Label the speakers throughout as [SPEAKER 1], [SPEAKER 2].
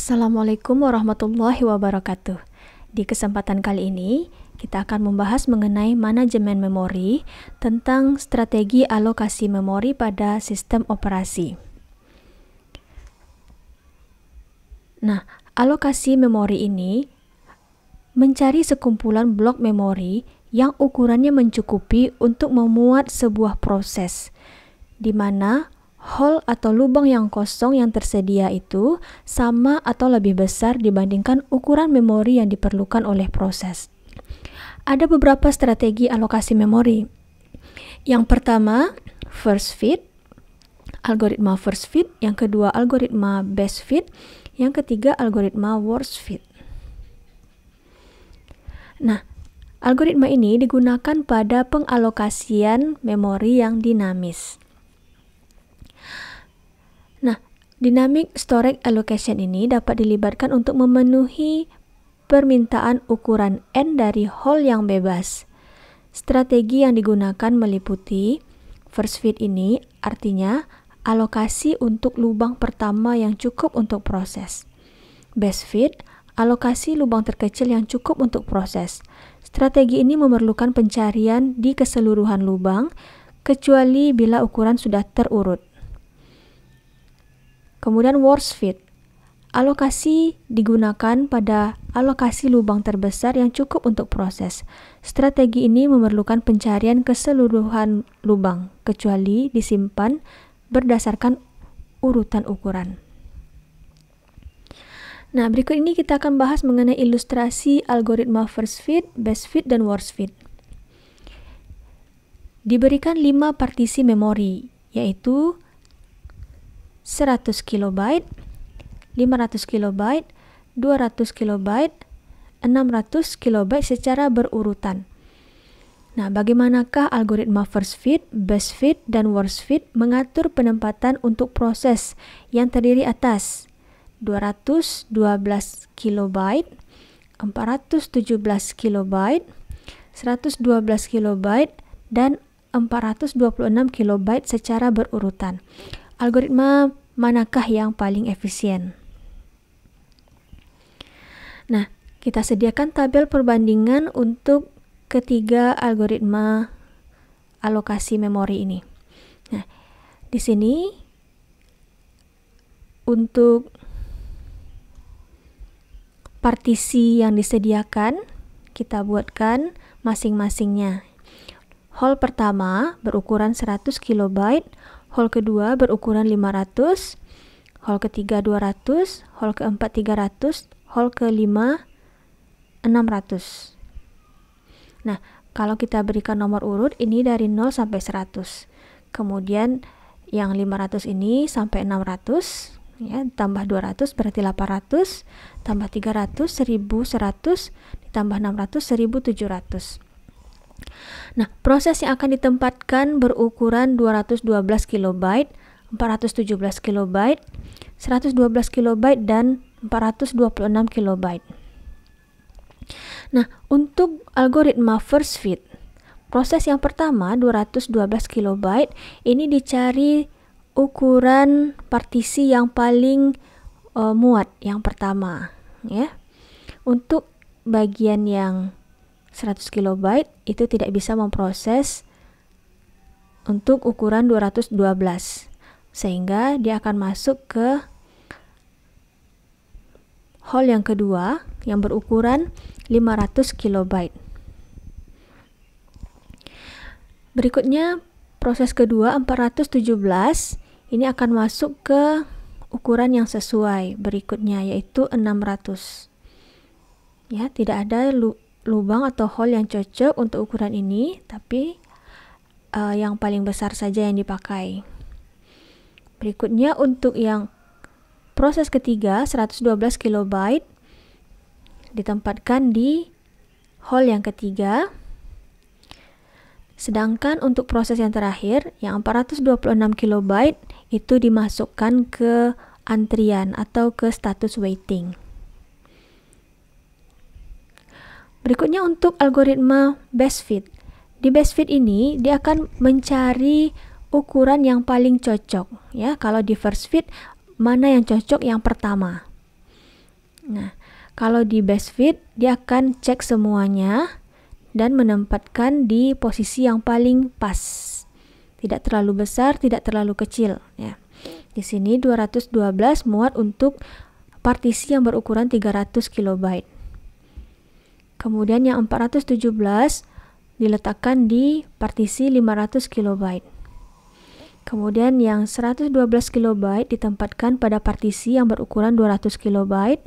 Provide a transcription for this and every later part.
[SPEAKER 1] Assalamualaikum warahmatullahi wabarakatuh. Di kesempatan kali ini, kita akan membahas mengenai manajemen memori tentang strategi alokasi memori pada sistem operasi. Nah, alokasi memori ini mencari sekumpulan blok memori yang ukurannya mencukupi untuk memuat sebuah proses, di mana hole atau lubang yang kosong yang tersedia itu sama atau lebih besar dibandingkan ukuran memori yang diperlukan oleh proses. Ada beberapa strategi alokasi memori. Yang pertama, first fit, algoritma first fit. Yang kedua, algoritma best fit. Yang ketiga, algoritma worst fit. Nah, algoritma ini digunakan pada pengalokasian memori yang dinamis. Nah, dynamic storage allocation ini dapat dilibatkan untuk memenuhi permintaan ukuran N dari hole yang bebas. Strategi yang digunakan meliputi first fit ini, artinya alokasi untuk lubang pertama yang cukup untuk proses. Best fit, alokasi lubang terkecil yang cukup untuk proses. Strategi ini memerlukan pencarian di keseluruhan lubang, kecuali bila ukuran sudah terurut. Kemudian worst fit, alokasi digunakan pada alokasi lubang terbesar yang cukup untuk proses. Strategi ini memerlukan pencarian keseluruhan lubang, kecuali disimpan berdasarkan urutan ukuran. Nah, berikut ini kita akan bahas mengenai ilustrasi algoritma first fit, best fit, dan worst fit. Diberikan 5 partisi memori, yaitu 100 KB, 500 KB, 200 KB, 600 KB secara berurutan. Nah, bagaimanakah algoritma first fit, best fit, dan worst fit mengatur penempatan untuk proses yang terdiri atas 212 KB, 417 KB, 112 KB, dan 426 KB secara berurutan. Algoritma manakah yang paling efisien? Nah, kita sediakan tabel perbandingan untuk ketiga algoritma alokasi memori ini. Nah, di sini untuk partisi yang disediakan, kita buatkan masing-masingnya. Hole pertama berukuran 100 KB, hole kedua berukuran 500, hole ketiga 200, hole keempat 300, hole kelima 600. Nah, kalau kita berikan nomor urut ini dari 0 sampai 100. Kemudian yang 500 ini sampai 600, ya, tambah 200 berarti 800, tambah 300 1100, ditambah 600 1700. Nah, proses yang akan ditempatkan berukuran 212 KB, 417 KB, 112 KB, dan 426 KB. Nah, untuk algoritma first fit, proses yang pertama 212 KB ini dicari ukuran partisi yang paling muat yang pertama, ya. Untuk bagian yang 100 KB itu tidak bisa memproses untuk ukuran 212, sehingga dia akan masuk ke hole yang kedua yang berukuran 500 KB. Berikutnya proses kedua 417 ini akan masuk ke ukuran yang sesuai berikutnya, yaitu 600. Ya, tidak ada lubang atau hole yang cocok untuk ukuran ini, tapi yang paling besar saja yang dipakai. Berikutnya untuk yang proses ketiga 112 KB ditempatkan di hole yang ketiga. Sedangkan untuk proses yang terakhir yang 426 KB itu dimasukkan ke antrian atau ke status waiting. Berikutnya untuk algoritma best fit. Di best fit ini dia akan mencari ukuran yang paling cocok, ya. Kalau di first fit mana yang cocok yang pertama. Nah, kalau di best fit, dia akan cek semuanya dan menempatkan di posisi yang paling pas. Tidak terlalu besar, tidak terlalu kecil, ya. Di sini 212 muat untuk partisi yang berukuran 300 kilobyte. Kemudian yang 417 diletakkan di partisi 500 kilobyte. Kemudian yang 112 kilobyte ditempatkan pada partisi yang berukuran 200 kilobyte.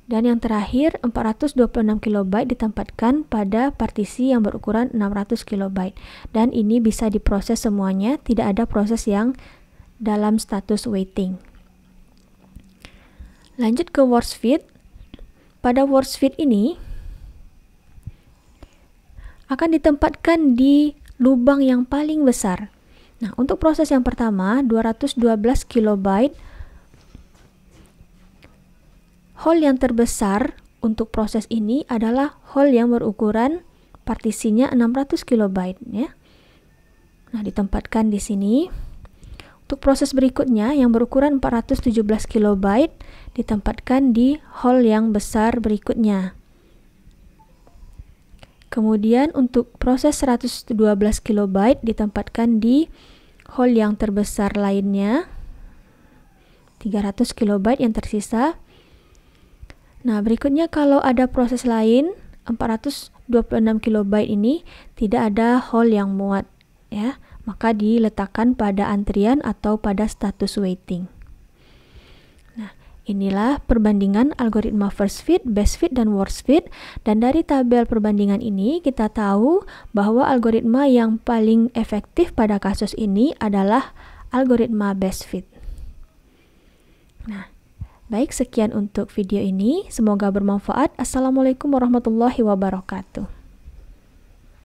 [SPEAKER 1] Dan yang terakhir 426 kilobyte ditempatkan pada partisi yang berukuran 600 kilobyte. Dan ini bisa diproses semuanya, tidak ada proses yang dalam status waiting. Lanjut ke worst fit. Pada worst fit ini akan ditempatkan di lubang yang paling besar. Nah, untuk proses yang pertama 212 kilobyte, hole yang terbesar untuk proses ini adalah hole yang berukuran partisinya 600 kilobyte, ya. Nah, ditempatkan di sini. Untuk proses berikutnya yang berukuran 417 kilobyte ditempatkan di hole yang besar berikutnya. Kemudian untuk proses 112 kilobyte ditempatkan di hole yang terbesar lainnya, 300 kilobyte yang tersisa. Nah, berikutnya kalau ada proses lain 426 kilobyte ini tidak ada hole yang muat, ya, maka diletakkan pada antrian atau pada status waiting. Nah, inilah perbandingan algoritma first fit, best fit, dan worst fit. Dan dari tabel perbandingan ini kita tahu bahwa algoritma yang paling efektif pada kasus ini adalah algoritma best fit. Nah, baik, sekian untuk video ini. Semoga bermanfaat. Assalamualaikum warahmatullahi wabarakatuh.